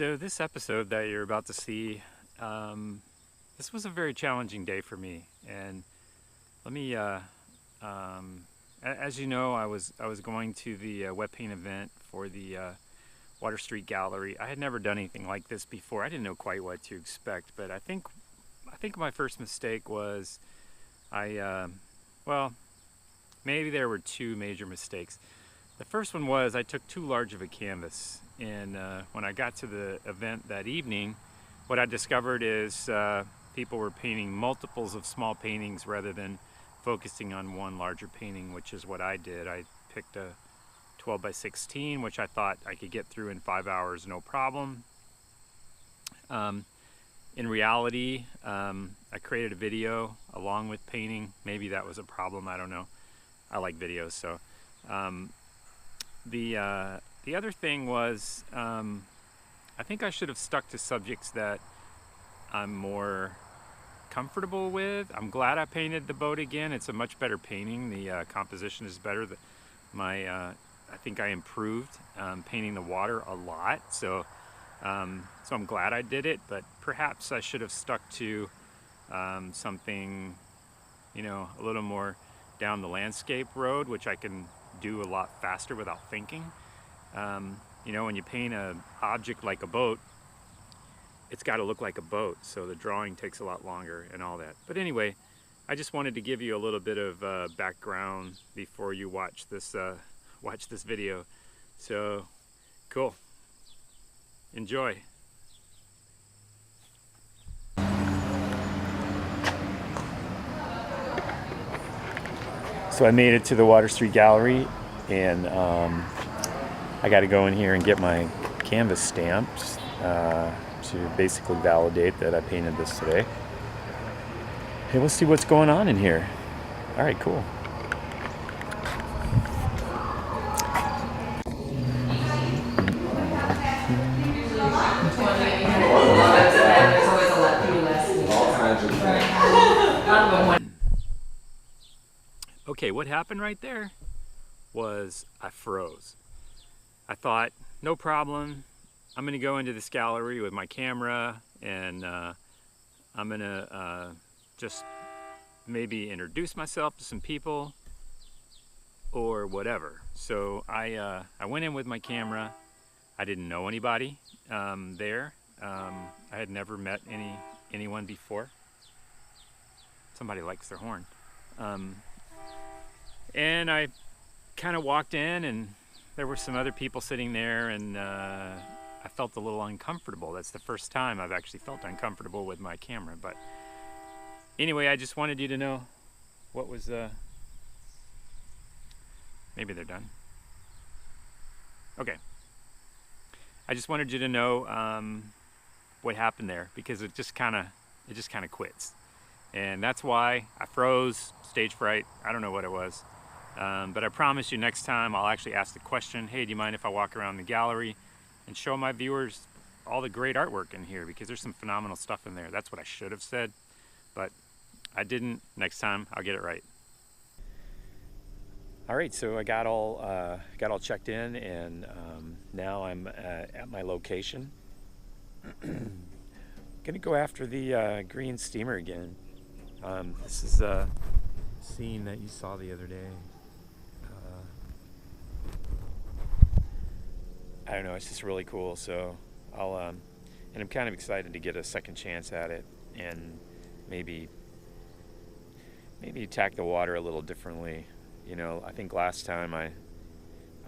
So this episode that you're about to see, this was a very challenging day for me. And let me, as you know, I was going to the wet paint event for the Water Street Gallery. I had never done anything like this before. I didn't know quite what to expect, but I think my first mistake was well, maybe there were two major mistakes. The first one was I took too large of a canvas, and when I got to the event that evening, what I discovered is people were painting multiples of small paintings rather than focusing on one larger painting, which is what I did. I picked a 12 by 16, which I thought I could get through in 5 hours, no problem. In reality, I created a video along with painting. Maybe that was a problem, I don't know. I like videos, so. The other thing was, I think I should have stuck to subjects that I'm more comfortable with. I'm glad I painted the boat again. It's a much better painting. The composition is better. I think I improved painting the water a lot. So I'm glad I did it, but perhaps I should have stuck to something, a little more down the landscape road, which I can do a lot faster without thinking. When you paint an object like a boat, it's got to look like a boat, so the drawing takes a lot longer and all that. But anyway, I just wanted to give you a little bit of background before you watch this video. So cool. Enjoy. So I made it to the Water Street Gallery, and I got to go in here and get my canvas stamped to basically validate that I painted this today. Hey, let's see what's going on in here. All right, cool. Okay, what happened right there was I froze. I thought, no problem, I'm gonna go into this gallery with my camera, and I'm gonna just maybe introduce myself to some people or whatever. So I went in with my camera. I didn't know anybody there. I had never met anyone before. Somebody likes their horn. And I kind of walked in, and there were some other people sitting there, and I felt a little uncomfortable. That's the first time I've actually felt uncomfortable with my camera. But anyway, I just wanted you to know what was, maybe they're done. Okay. I just wanted you to know what happened there, because it just kind of quits. And that's why I froze, stage fright, I don't know what it was. But I promise you next time I'll actually ask the question, hey, do you mind if I walk around the gallery and show my viewers all the great artwork in here, because there's some phenomenal stuff in there. That's what I should have said, but I didn't. Next time I'll get it right. All right, so I got all checked in, and now I'm at my location. Gonna go after the green steamer again. This is a scene that you saw the other day. I don't know, it's just really cool. So and I'm kind of excited to get a second chance at it, and maybe attack the water a little differently. I think last time I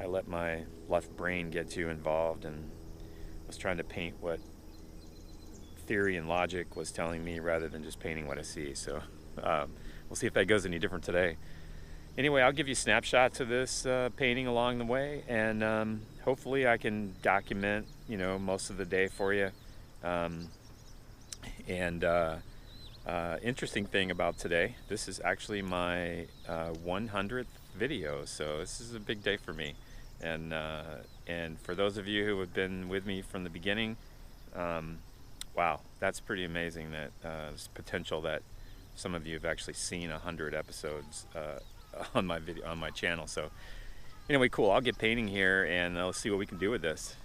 let my left brain get too involved and was trying to paint what theory and logic was telling me rather than just painting what I see. So we'll see if that goes any different today. Anyway, I'll give you snapshots of this painting along the way, and hopefully I can document, most of the day for you. Interesting thing about today, this is actually my 100th video, so this is a big day for me. And for those of you who have been with me from the beginning, wow, that's pretty amazing that there's potential that some of you have actually seen 100 episodes on my channel. So anyway, cool. I'll get painting here, and let's see what we can do with this.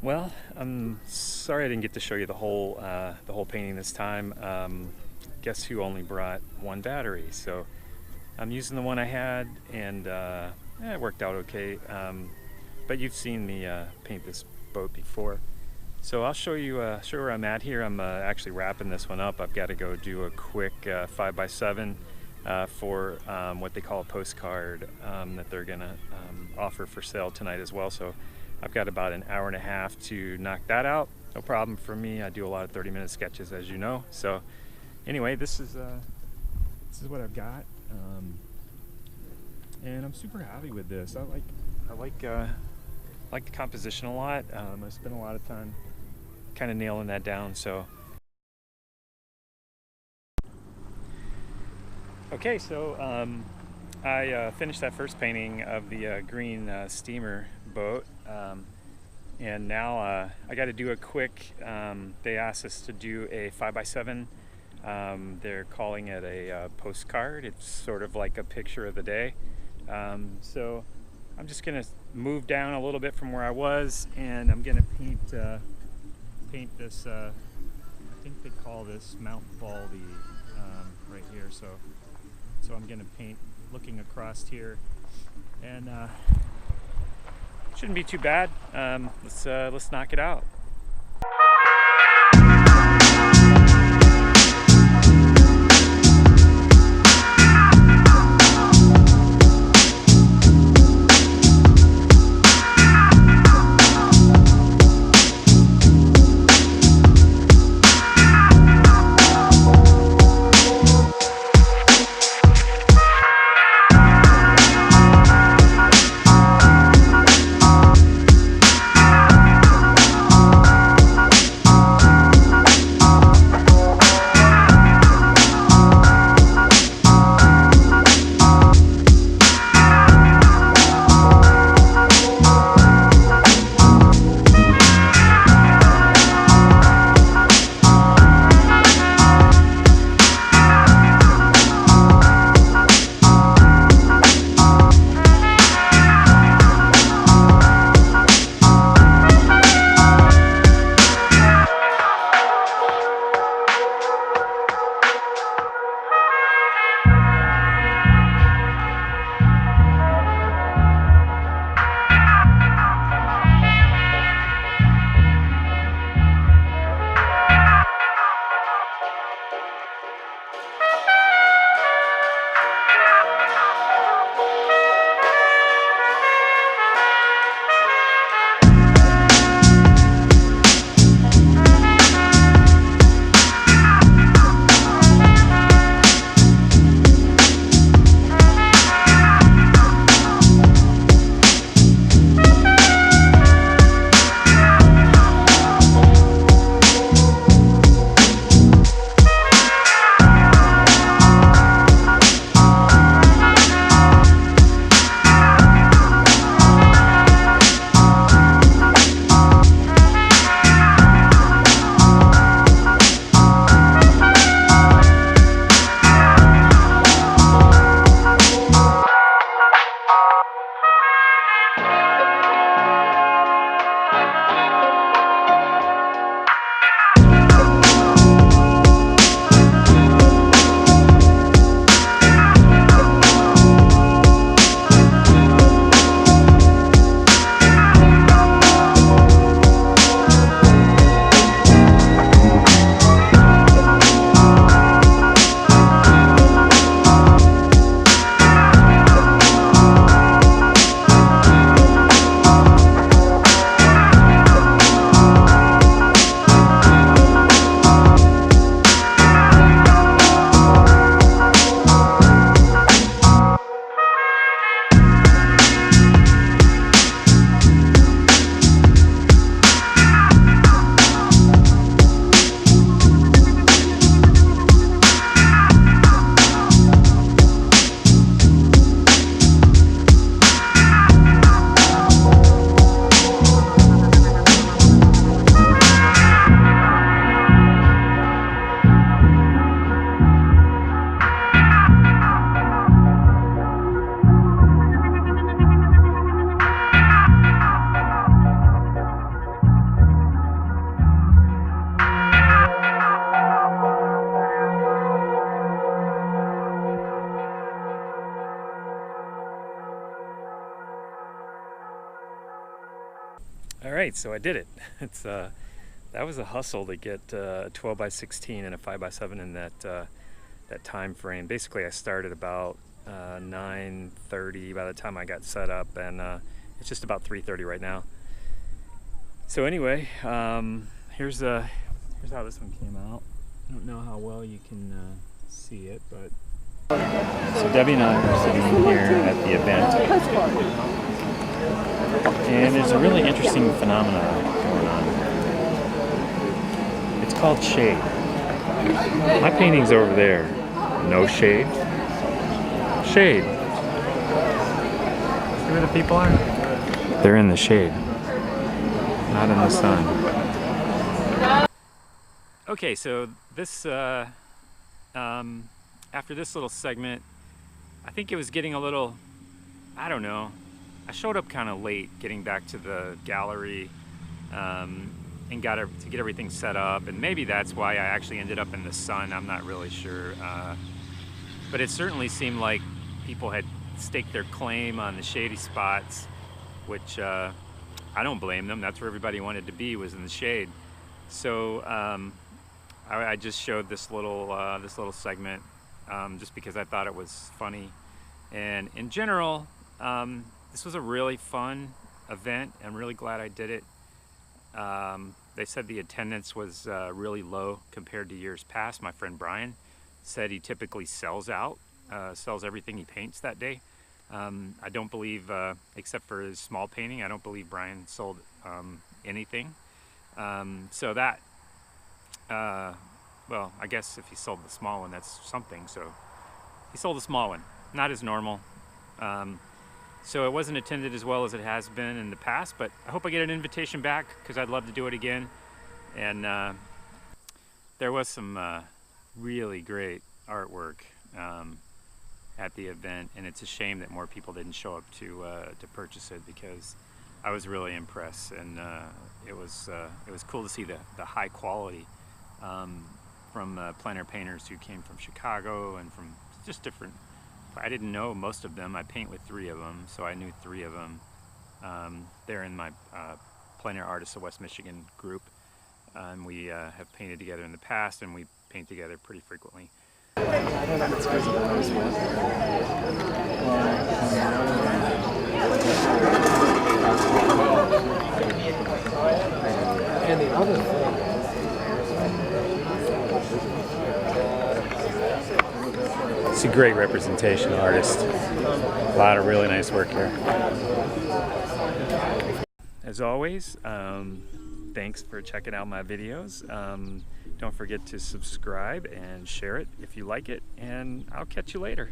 Well, I'm sorry I didn't get to show you the whole painting this time. Guess who only brought one battery? So I'm using the one I had, and it worked out okay. But you've seen me paint this boat before, so I'll show you where I'm at here. I'm actually wrapping this one up. I've got to go do a quick 5x7 for what they call a postcard that they're gonna offer for sale tonight as well. So I've got about an hour and a half to knock that out. No problem for me. I do a lot of 30-minute sketches, as you know. So anyway, this is what I've got, and I'm super happy with this. I like the composition a lot. I spent a lot of time kind of nailing that down. So okay, so I finished that first painting of the green steamer boat, and now I got to do a quick, they asked us to do a 5x7. They're calling it a postcard. It's sort of like a picture of the day. So I'm just gonna move down a little bit from where I was, and I'm gonna paint this, I think they call this Mount Baldy right here. So I'm gonna paint looking across here, and shouldn't be too bad. Let's knock it out. All right, so I did it. It's that was a hustle to get 12 by 16 and a 5 by 7 in that time frame. Basically, I started about 9:30 by the time I got set up, and it's just about 3:30 right now. So anyway, here's how this one came out. I don't know how well you can see it, but so Debbie and I are sitting here at the event, and there's a really interesting phenomenon going on. It's called shade. My painting's over there. No shade. Shade. See where the people are? They're in the shade, not in the sun. Okay, so this after this little segment, I think it was getting a little, I don't know, I showed up kind of late getting back to the gallery and got to get everything set up, and maybe that's why I actually ended up in the sun. I'm not really sure, but it certainly seemed like people had staked their claim on the shady spots, which I don't blame them. That's where everybody wanted to be, was in the shade. So I just showed this little segment just because I thought it was funny, and in general, this was a really fun event. I'm really glad I did it. They said the attendance was really low compared to years past. My friend Brian said he typically sells everything he paints that day. I don't believe, except for his small painting, I don't believe Brian sold anything. So that, well, I guess if he sold the small one, that's something. So he sold the small one, not as normal. So it wasn't attended as well as it has been in the past, but I hope I get an invitation back because I'd love to do it again. And there was some really great artwork at the event, and it's a shame that more people didn't show up to purchase it, because I was really impressed, and it was cool to see the high quality from Plein Air painters who came from Chicago and from just different. I didn't know most of them. I paint with 3 of them, so I knew 3 of them. They're in my Plein Air Artists of West Michigan group, and we have painted together in the past, and we paint together pretty frequently. And the other thing, It's a great representation artist. A lot of really nice work here. As always, thanks for checking out my videos. Don't forget to subscribe and share it if you like it, and I'll catch you later.